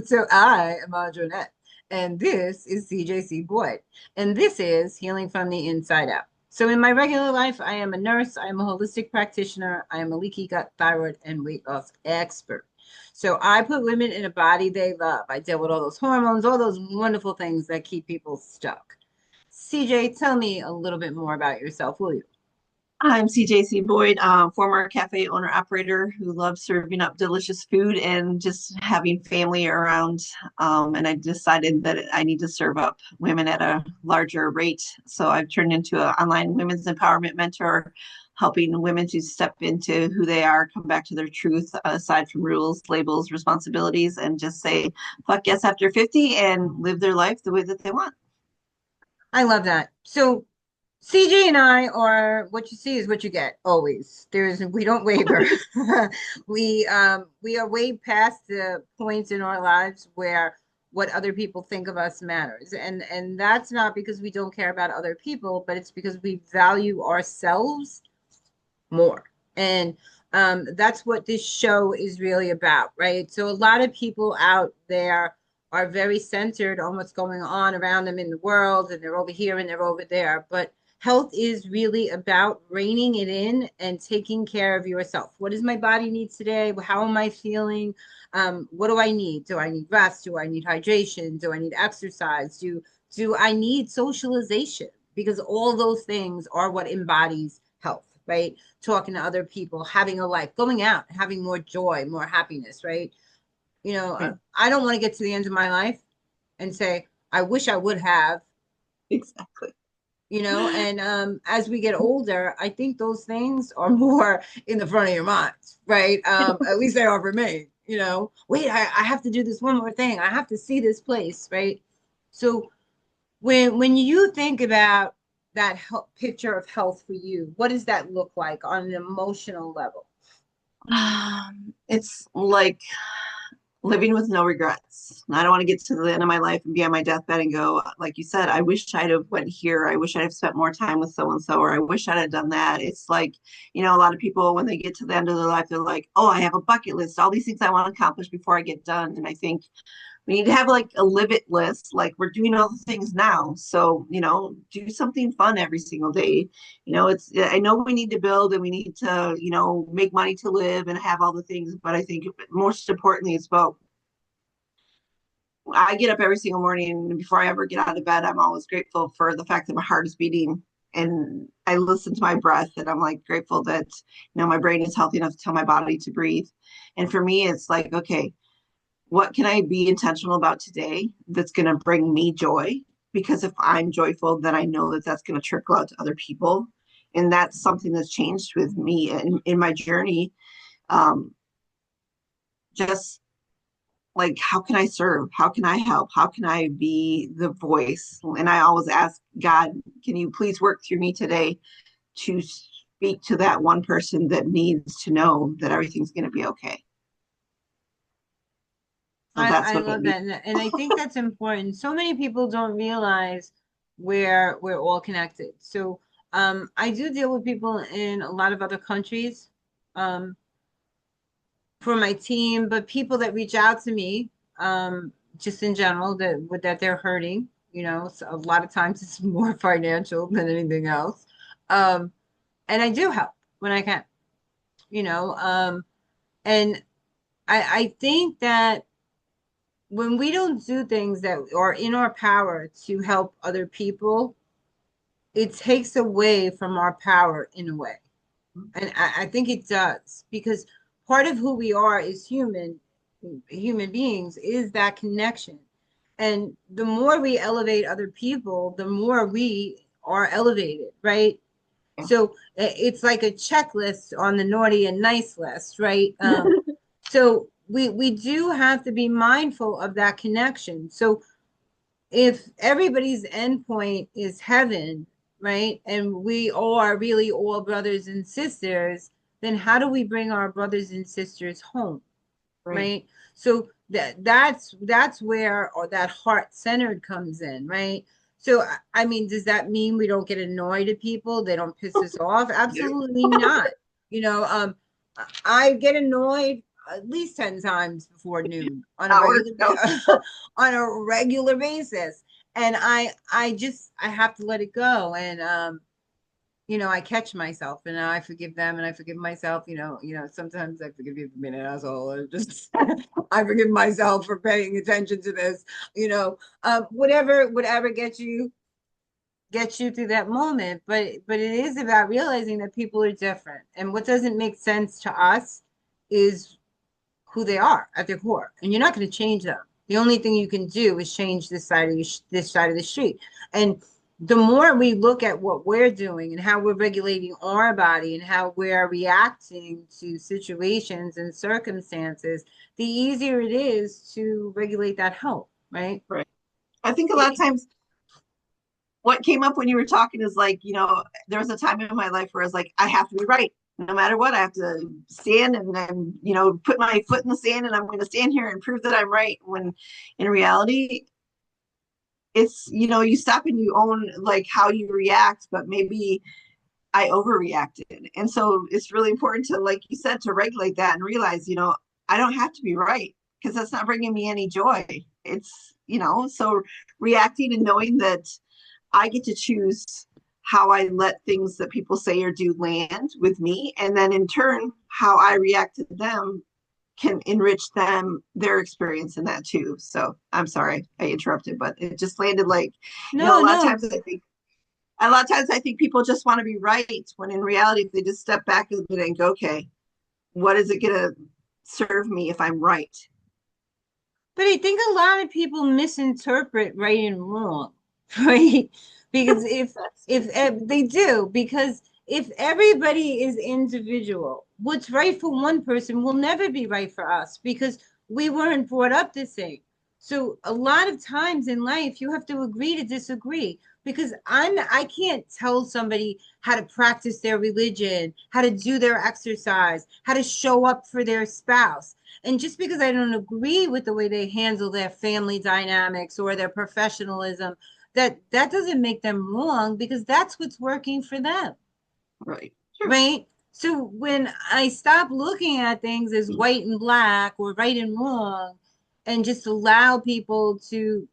So I am Andra Annette, and this is CJ.C Boyd, and this is Healing from the Inside Out. So in my regular life, I am a nurse, I am a holistic practitioner, I am a leaky gut, thyroid, and weight loss expert. So I put women in a body they love. I deal with all those hormones, all those wonderful things that keep people stuck. CJ, tell me a little bit more about yourself, will you? I'm CJ.C Boyd, former cafe owner operator who loves serving up delicious food and just having family around. And I decided that I need to serve up women at a larger rate. So I've turned into an online women's empowerment mentor, helping women to step into who they are, come back to their truth, aside from rules, labels, responsibilities, and just say, fuck yes, after 50 and live their life the way that they want. I love that. So CJ and I are what you see is what you get always. We don't waver. We are way past the points in our lives where what other people think of us matters. And that's not because we don't care about other people, but it's because we value ourselves more. And that's what this show is really about, right? So a lot of people out there are very centered on what's going on around them in the world, and they're over here and they're over there. But health is really about reining it in and taking care of yourself. What does my body need today? How am I feeling? What do I need? Do I need rest? Do I need hydration? Do I need exercise? Do I need socialization? Because all those things are what embodies health, right? Talking to other people, having a life, going out, having more joy, more happiness, right? Right. I don't want to get to the end of my life and say, I wish I would have, Exactly. and as we get older, I think those things are more in the front of your mind, right? At least they are for me, wait, I have to do this one more thing. I have to see this place, right? So when you think about that picture of health for you, what does that look like on an emotional level? It's like living with no regrets. I don't want to get to the end of my life and be on my deathbed and go, like you said, I wish I'd have went here. I wish I'd have spent more time with so and so, or I wish I'd have done that. It's like, a lot of people when they get to the end of their life, they're like, oh, I have a bucket list, all these things I want to accomplish before I get done. And I think we need to have like a live it list, like we're doing all the things now. So, do something fun every single day. I know we need to build and we need to, make money to live and have all the things, but I think most importantly, it's about I get up every single morning, and before I ever get out of bed, I'm always grateful for the fact that my heart is beating, and I listen to my breath, and I'm like grateful that my brain is healthy enough to tell my body to breathe. And for me, it's like, okay, what can I be intentional about today that's going to bring me joy? Because if I'm joyful, then I know that that's going to trickle out to other people, and that's something that's changed with me in my journey. Um, just like, how can I serve? How can I help? How can I be the voice? And I always ask God, can you please work through me today to speak to that one person that needs to know that everything's going to be okay? So that's I what it love means. that. And I think that's important. So many people don't realize where we're all connected. So I do deal with people in a lot of other countries um, for my team, but people that reach out to me just in general that they're hurting, so a lot of times it's more financial than anything else. Um, and I do help when I can, and I think that when we don't do things that are in our power to help other people, it takes away from our power in a way. And I think it does because part of who we are as human beings is that connection. And the more we elevate other people, the more we are elevated, right? So it's like a checklist on the naughty and nice list, right? So we do have to be mindful of that connection. So if everybody's endpoint is heaven, right, and we are really all brothers and sisters, then how do we bring our brothers and sisters home, Right. right? So that's where or that heart centered comes in, right? So I mean, does that mean we don't get annoyed at people? They don't piss us off? Absolutely not. You know, um, I get annoyed. at least 10 times before noon on a Hours. regular No. on a regular basis. And I have to let it go. And I catch myself and I forgive them and I forgive myself. Sometimes I forgive you for being an asshole. Or just I forgive myself for paying attention to this. Whatever gets you through that moment. But it is about realizing that people are different, and what doesn't make sense to us is who they are at their core, and you're not going to change them. The only thing you can do is change this side of the street. And the more we look at what we're doing and how we're regulating our body and how we're reacting to situations and circumstances, the easier it is to regulate that health, right? Right. I think a lot of It, times what came up when you were talking is like, there was a time in my life where I was like, I have to be right. No matter what, I have to stand and then, put my foot in the sand and I'm going to stand here and prove that I'm right. When in reality, it's, you stop and you own like how you react, but maybe I overreacted. And so it's really important to, like you said, to regulate that and realize, I don't have to be right because that's not bringing me any joy. It's, so reacting and knowing that I get to choose how I let things that people say or do land with me. And then in turn, how I react to them can enrich them, their experience in that too. So I'm sorry I interrupted, but it just landed like, no, a lot of no. times I think people just want to be right when in reality, if they just step back a bit and go, okay, what is it going to serve me if I'm right? But I think a lot of people misinterpret right and wrong, right? Because if they do, because if everybody is individual, what's right for one person will never be right for us because we weren't brought up the same. So a lot of times in life, you have to agree to disagree because I can't tell somebody how to practice their religion, how to do their exercise, how to show up for their spouse. And just because I don't agree with the way they handle their family dynamics or their professionalism, that doesn't make them wrong because that's what's working for them, Right. True. right? So when I stop looking at things as white and black or right and wrong and just allow people to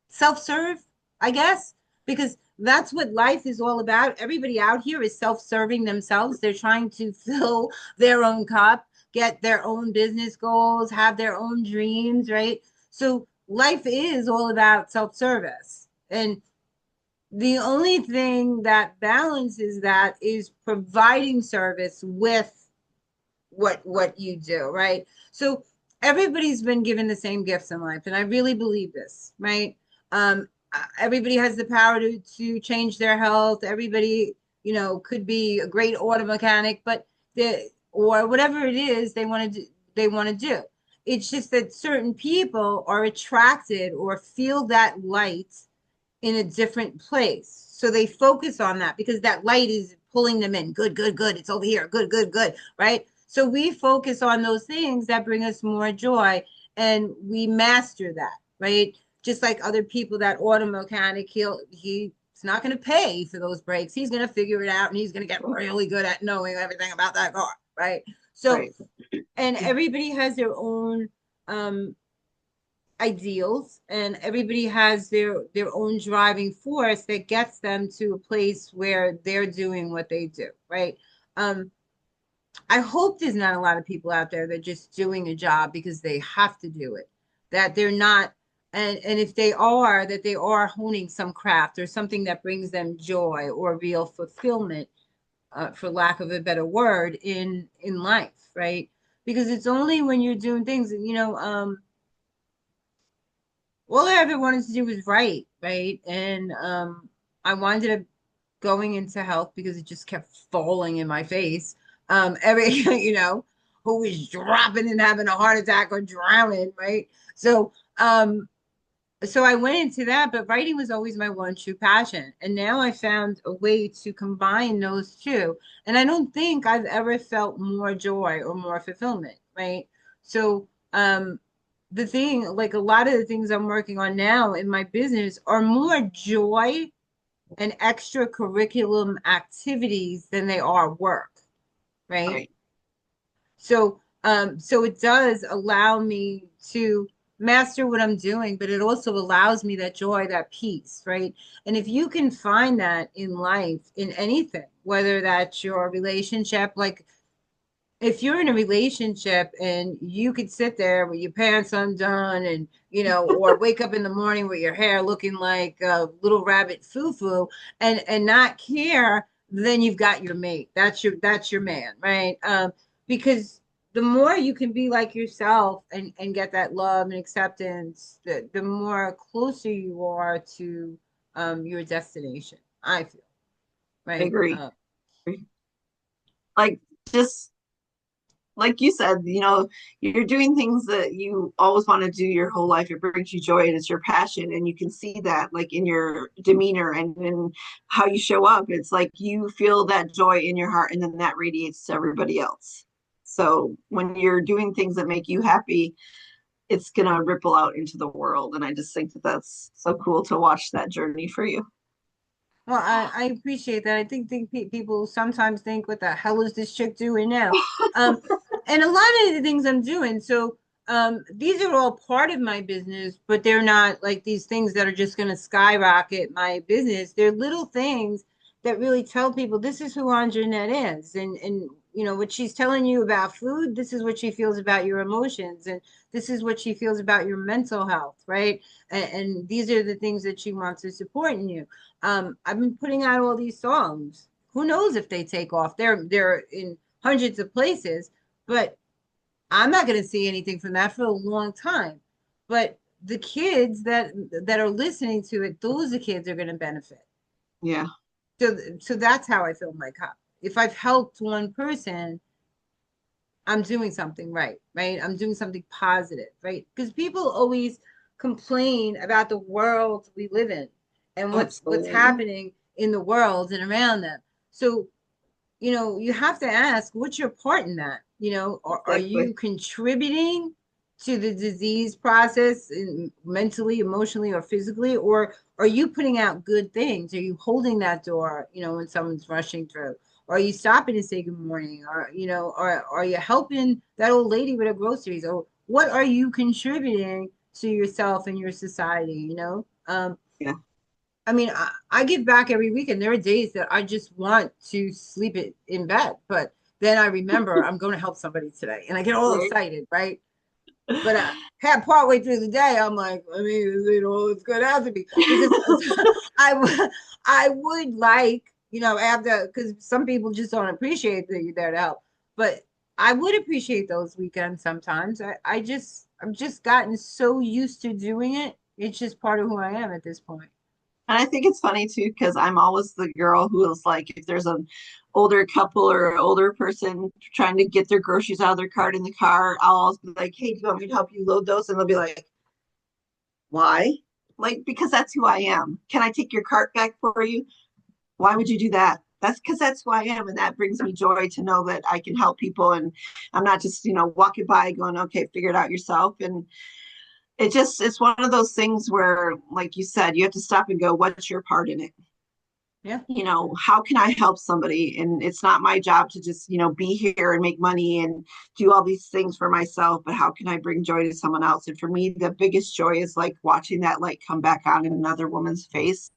self-serve, I guess, because that's what life is all about. Everybody out here is self-serving themselves. They're trying to fill their own cup, get their own business goals, have their own dreams, right? So life is all about self-service. And the only thing that balances that is providing service with what you do, right? So everybody's been given the same gifts in life, and I really believe this, right? Everybody has the power to change their health. Everybody, could be a great auto mechanic, but or whatever it is they want to do. It's just that certain people are attracted or feel that light in a different place. So they focus on that because that light is pulling them in. Good, good, good. It's over here. Good, good, good. Right. So we focus on those things that bring us more joy and we master that. Right. Just like other people, that auto mechanic, he's not going to pay for those brakes. He's going to figure it out and he's going to get really good at knowing everything about that car. Right. So, Right. and everybody has their own um, ideals and everybody has their own driving force that gets them to a place where they're doing what they do, right? I hope there's not a lot of people out there that are just doing a job because they have to do it, that they're not, and if they are, that they are honing some craft or something that brings them joy or real fulfillment, for lack of a better word, in life, right? Because it's only when you're doing things, all I ever wanted to do was write, right? And I wound up going into health because it just kept falling in my face. Every, who was dropping and having a heart attack or drowning, right? So, so I went into that, but writing was always my one true passion. And now I found a way to combine those two. And I don't think I've ever felt more joy or more fulfillment, right? So, the thing, like a lot of the things I'm working on now in my business are more joy and extracurriculum activities than they are work, right? Right. So So it does allow me to master what I'm doing, but it also allows me that joy, that peace, right? And if you can find that in life, in anything, whether that's your relationship, like if you're in a relationship and you could sit there with your pants undone and or wake up in the morning with your hair looking like a little rabbit foo-foo and not care, then you've got your mate. That's your man, right? Because the more you can be like yourself and get that love and acceptance, the more closer you are to your destination, I feel, I right? agree. Like, just like you said, you're doing things that you always want to do your whole life. It brings you joy and it's your passion. And you can see that like in your demeanor and in how you show up. It's like you feel that joy in your heart and then that radiates to everybody else. So when you're doing things that make you happy, it's going to ripple out into the world. And I just think that that's so cool to watch that journey for you. Well, I appreciate that. I think people sometimes think, what the hell is this chick doing now? Um, and a lot of the things I'm doing, so these are all part of my business, but they're not like these things that are just going to skyrocket my business. They're little things that really tell people this is who Andra Annette is, and what she's telling you about food. This is what she feels about your emotions, and this is what she feels about your mental health, right? And these are the things that she wants to support in you. I've been putting out all these songs. Who knows if they take off? They're in hundreds of places, but I'm not going to see anything from that for a long time. But the kids that are listening to it, those the kids are going to benefit. Yeah. So that's how I fill my cup. If I've helped one person, I'm doing something right, right? I'm doing something positive, right? Because people always complain about the world we live in and what's Absolutely. happening in the world and around them. So, you have to ask, what's your part in that? Are Exactly. you contributing to the disease process mentally, emotionally, or physically, or are you putting out good things? Are you holding that door, when someone's rushing through? Are you stopping to say good morning? Or, are you helping that old lady with her groceries? Or what are you contributing to yourself and your society? Yeah. I mean, I give back every weekend. There are days that I just want to sleep in bed, but then I remember I'm going to help somebody today, and I get all Right. excited, right? But partway through the day, I'm like, I mean, it's going to have to be because I would like, after, because some people just don't appreciate that you're there to help, but I would appreciate those weekends sometimes. I'm just gotten so used to doing it. It's just part of who I am at this point. And I think it's funny too, because I'm always the girl who is like, if there's an older couple or an older person trying to get their groceries out of their cart in the car, I'll always be like, hey, do you want me to help you load those? And they'll be like, why? Like, because that's who I am. Can I take your cart back for you? Why would you do that? That's because that's who I am. And that brings me joy to know that I can help people. And I'm not just, walking by going, okay, figure it out yourself. And it's one of those things where, like you said, you have to stop and go, what's your part in it? Yeah. How can I help somebody? And it's not my job to just, be here and make money and do all these things for myself, but how can I bring joy to someone else? And for me, the biggest joy is like watching that light come back on in another woman's face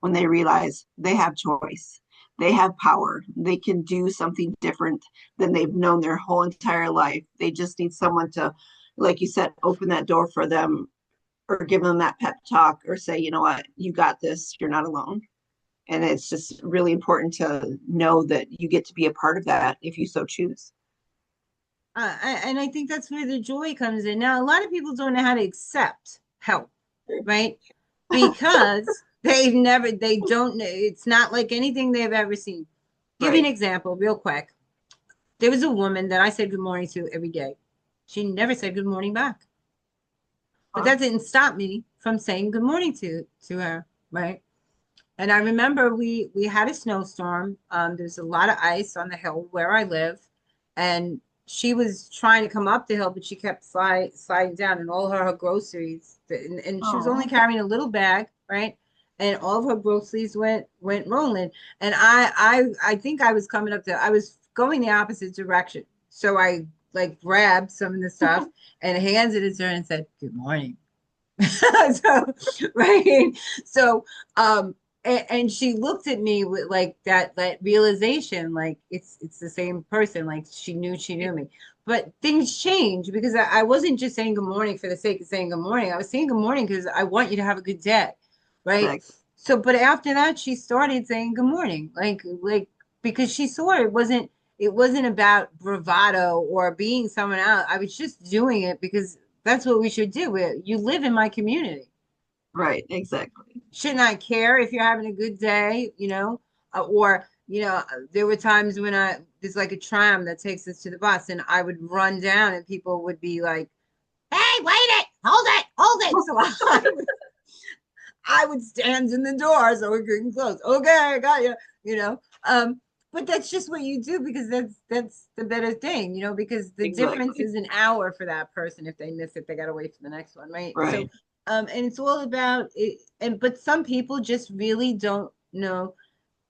when they realize they have choice. They have power. They can do something different than they've known their whole entire life. They just need someone to, like you said, open that door for them or give them that pep talk or say, you know what, you got this. You're not alone. And it's just really important to know that you get to be a part of that if you so choose. And I think that's where the joy comes in. Now, a lot of people don't know how to accept help, right? Because they don't know. It's not like anything they've ever seen. Give you an Right. example, real quick. There was a woman that I said good morning to every day. She never said good morning back. But Wow. that didn't stop me from saying good morning to her, right? And I remember we had a snowstorm. There's a lot of ice on the hill where I live, and she was trying to come up the hill, but she kept sliding down, and all her groceries, and she was only Oh, carrying a little bag, right? And all of her groceries went rolling. And I think I was coming up I was going the opposite direction. So I like grabbed some of the stuff and hands it to her and said, "Good morning." So, right. So, and she looked at me with like that realization, like it's the same person, like she knew me. But things change because I wasn't just saying good morning for the sake of saying good morning. I was saying good morning because I want you to have a good day, right? Exactly. So, but after that, she started saying good morning, like because she saw it wasn't about bravado or being someone else. I was just doing it because that's what we should do. You live in my community. Right. Exactly. Shouldn't I care if you're having a good day, or, there were times when there's like a tram that takes us to the bus and I would run down and people would be like, "Hey, wait it, hold it." So I would stand in the door so we couldn't close. Okay, I got you, you know. But that's just what you do because that's the better thing, because the difference Exactly. is an hour for that person. If they miss it, they gotta wait for the next one, right? So Right. and it's all about it, but some people just really don't know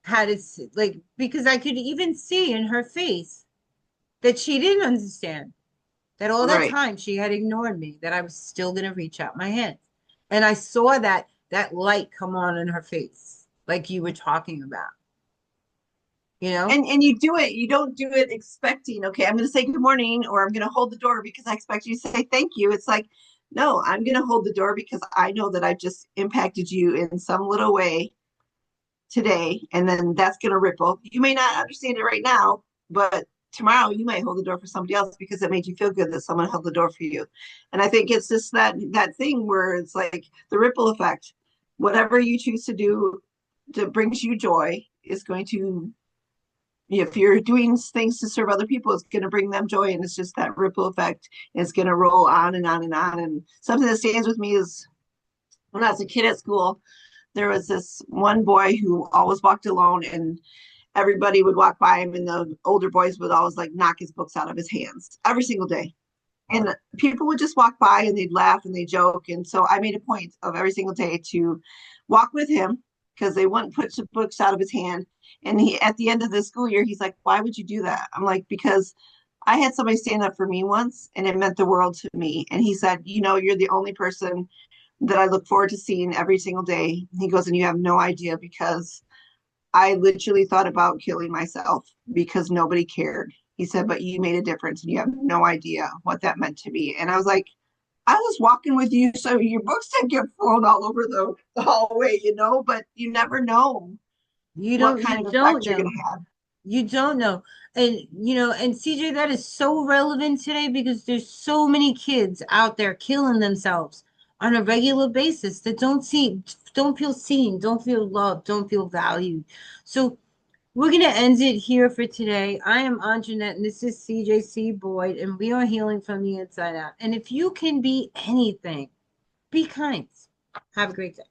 how to like, because I could even see in her face that she didn't understand that all that Right. time she had ignored me, that I was still going to reach out my hand. And I saw that light come on in her face, like you were talking about, you know? And you do it, you don't do it expecting, okay, I'm going to say good morning or I'm going to hold the door because I expect you to say thank you. It's like, no, I'm going to hold the door because I know that I've just impacted you in some little way today, and then that's going to ripple. You may not understand it right now, but tomorrow you might hold the door for somebody else because it made you feel good that someone held the door for you. And I think it's just that thing where it's like the ripple effect. Whatever you choose to do that brings you joy is going to, if you're doing things to serve other people, it's going to bring them joy, and it's just that ripple effect. And it's going to roll on and on and on. And something that stands with me is when I was a kid at school, there was this one boy who always walked alone, and everybody would walk by him, and the older boys would always like knock his books out of his hands every single day. And people would just walk by and they'd laugh and they joke. And so I made a point of every single day to walk with him because they wouldn't put the books out of his hand. And he, at the end of the school year, he's like, "Why would you do that?" I'm like, "Because I had somebody stand up for me once and it meant the world to me." And he said, "You're the only person that I look forward to seeing every single day." He goes, "And you have no idea because I literally thought about killing myself because nobody cared." He said, "But you made a difference and you have no idea what that meant to me." And I was like, "I was walking with you so your books didn't get thrown all over the hallway, but you never know what kind You of don't effect you're know. going to have." You don't know. And and CJ, that is so relevant today because there's so many kids out there killing themselves on a regular basis that don't feel seen, don't feel loved, don't feel valued. So we're gonna end it here for today. I am Andra Annette, and this is CJ.C Boyd, and we are healing from the inside out. And if you can be anything, be kind. Have a great day.